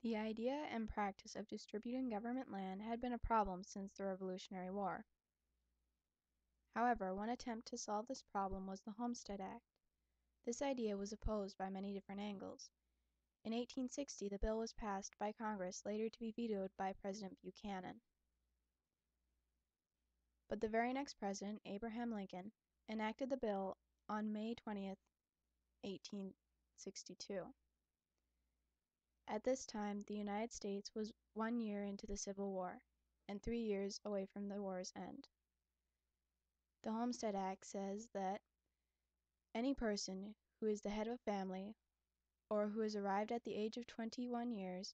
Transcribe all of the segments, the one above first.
The idea and practice of distributing government land had been a problem since the Revolutionary War. However, one attempt to solve this problem was the Homestead Act. This idea was opposed by many different angles. In 1860, the bill was passed by Congress, later to be vetoed by President Buchanan. But the very next president, Abraham Lincoln, enacted the bill on May 20th, 1862. At this time, the United States was 1 year into the Civil War, and 3 years away from the war's end. The Homestead Act says that any person who is the head of a family or who has arrived at the age of 21 years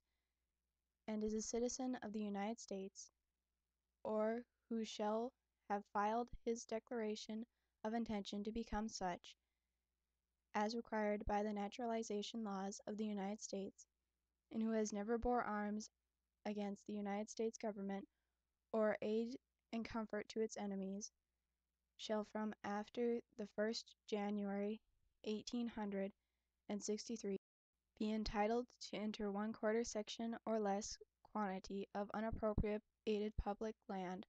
and is a citizen of the United States, or who shall have filed his declaration of intention to become such, as required by the naturalization laws of the United States, and who has never bore arms against the United States government or aid and comfort to its enemies, shall from after the 1st January 1863 be entitled to enter 1/4 section or less quantity of unappropriated public land.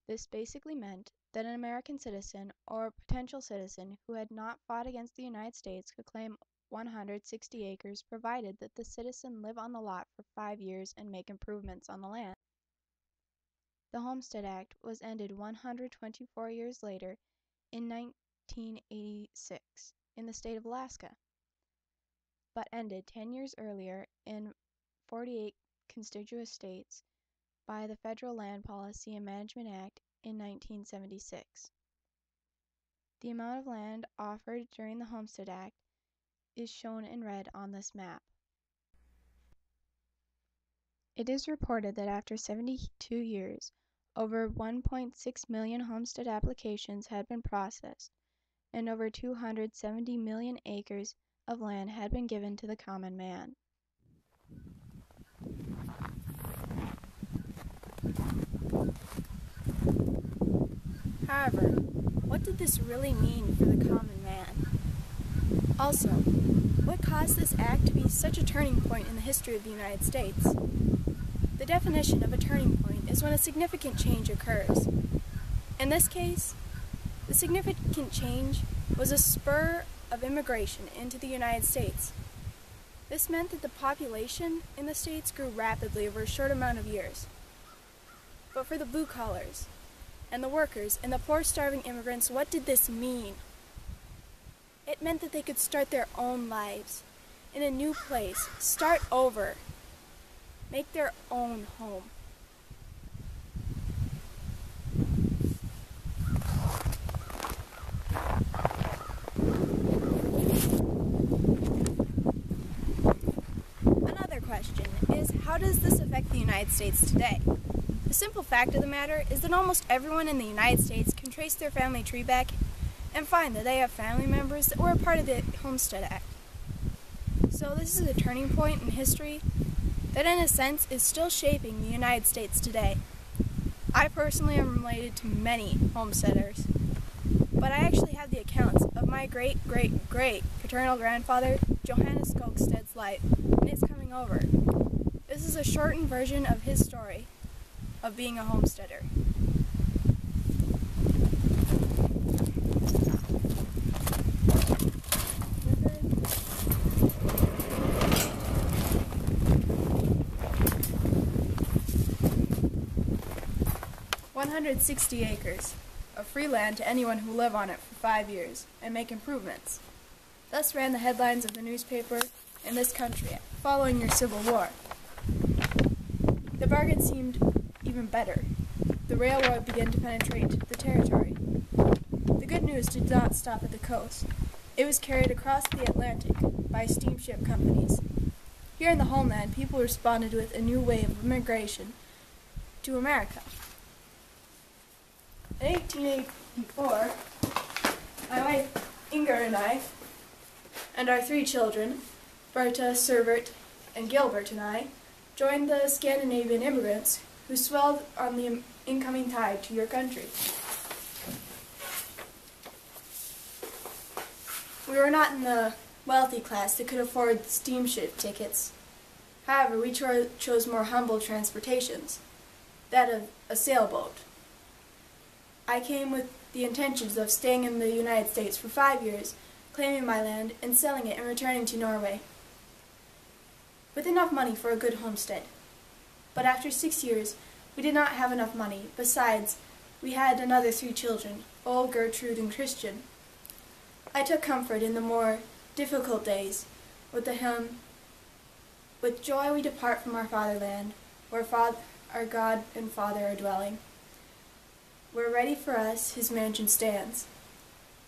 This basically meant that an American citizen or potential citizen who had not fought against the United States could claim 160 acres provided that the citizen live on the lot for 5 years and make improvements on the land. The Homestead Act was ended 124 years later in 1986 in the state of Alaska, but ended 10 years earlier in 48 contiguous states by the Federal Land Policy and Management Act in 1976. The amount of land offered during the Homestead Act is shown in red on this map. It is reported that after 72 years, over 1.6 million homestead applications had been processed, and over 270 million acres of land had been given to the common man. However, what did this really mean for the common man? Also, what caused this act to be such a turning point in the history of the United States? The definition of a turning point is when a significant change occurs. In this case, the significant change was a spur of immigration into the United States. This meant that the population in the states grew rapidly over a short amount of years. But for the blue collars, and the workers, and the poor starving immigrants, what did this mean? It meant that they could start their own lives in a new place, start over, make their own home. Another question is, how does this affect the United States today? The simple fact of the matter is that almost everyone in the United States can trace their family tree back and find that they have family members that were a part of the Homestead Act. So this is a turning point in history that in a sense is still shaping the United States today. I personally am related to many homesteaders, but I actually have the accounts of my great-great-great paternal grandfather, Johannes Skogsted's life, and his coming over. This is a shortened version of his story of being a homesteader. "160 acres of free land to anyone who live on it for 5 years and make improvements." Thus ran the headlines of the newspaper in this country following your Civil War. The bargain seemed even better. The railroad began to penetrate the territory. The good news did not stop at the coast. It was carried across the Atlantic by steamship companies. Here in the homeland, people responded with a new wave of immigration to America. In 1884, my wife Inger and I, and our 3 children, Berta, Servert, and Gilbert and I, joined the Scandinavian immigrants who swelled on the incoming tide to your country. We were not in the wealthy class that could afford steamship tickets, However, we chose more humble transportations, that of a sailboat. I came with the intentions of staying in the United States for 5 years, claiming my land and selling it and returning to Norway, with enough money for a good homestead. But after 6 years, we did not have enough money. Besides, we had another 3 children, old Gertrude and Christian. I took comfort in the more difficult days with the hymn, "With joy we depart from our fatherland, where our God and Father are dwelling. Where ready for us his mansion stands,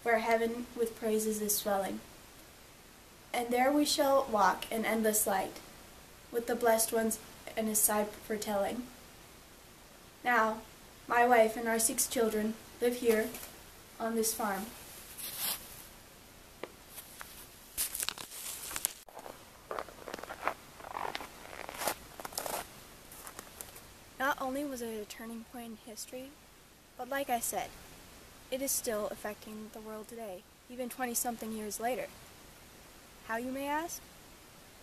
where heaven with praises is swelling. And there we shall walk in endless light, with the blessed ones and his side foretelling." Now, my wife and our 6 children live here on this farm. Not only was it a turning point in history, but like I said, it is still affecting the world today, even 20-something years later. How, you may ask?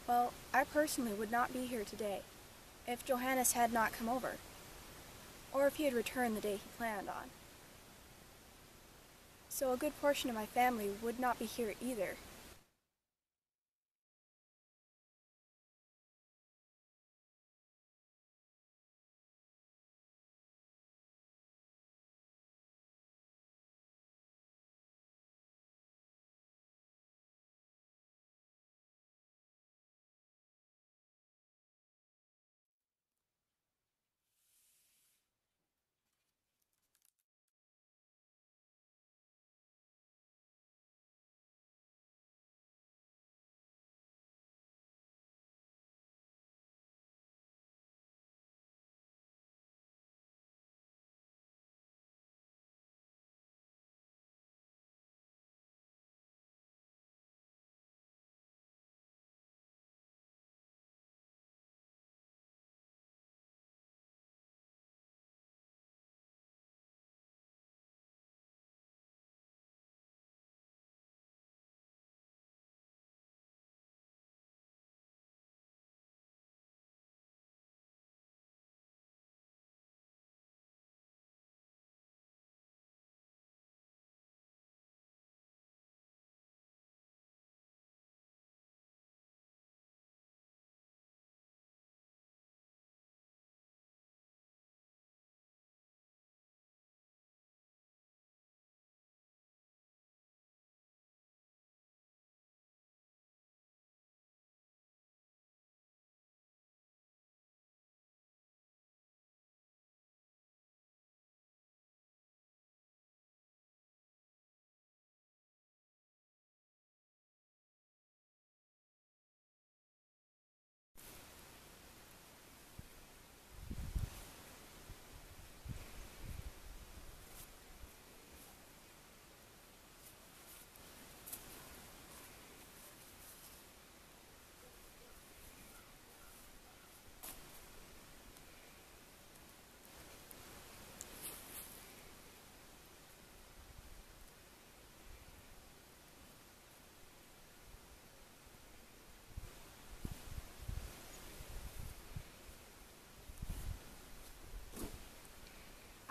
Well, I personally would not be here today if Johannes had not come over, or if he had returned the day he planned on. So a good portion of my family would not be here either.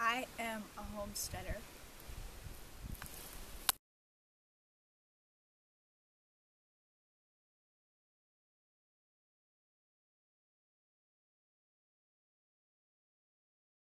I am a homesteader.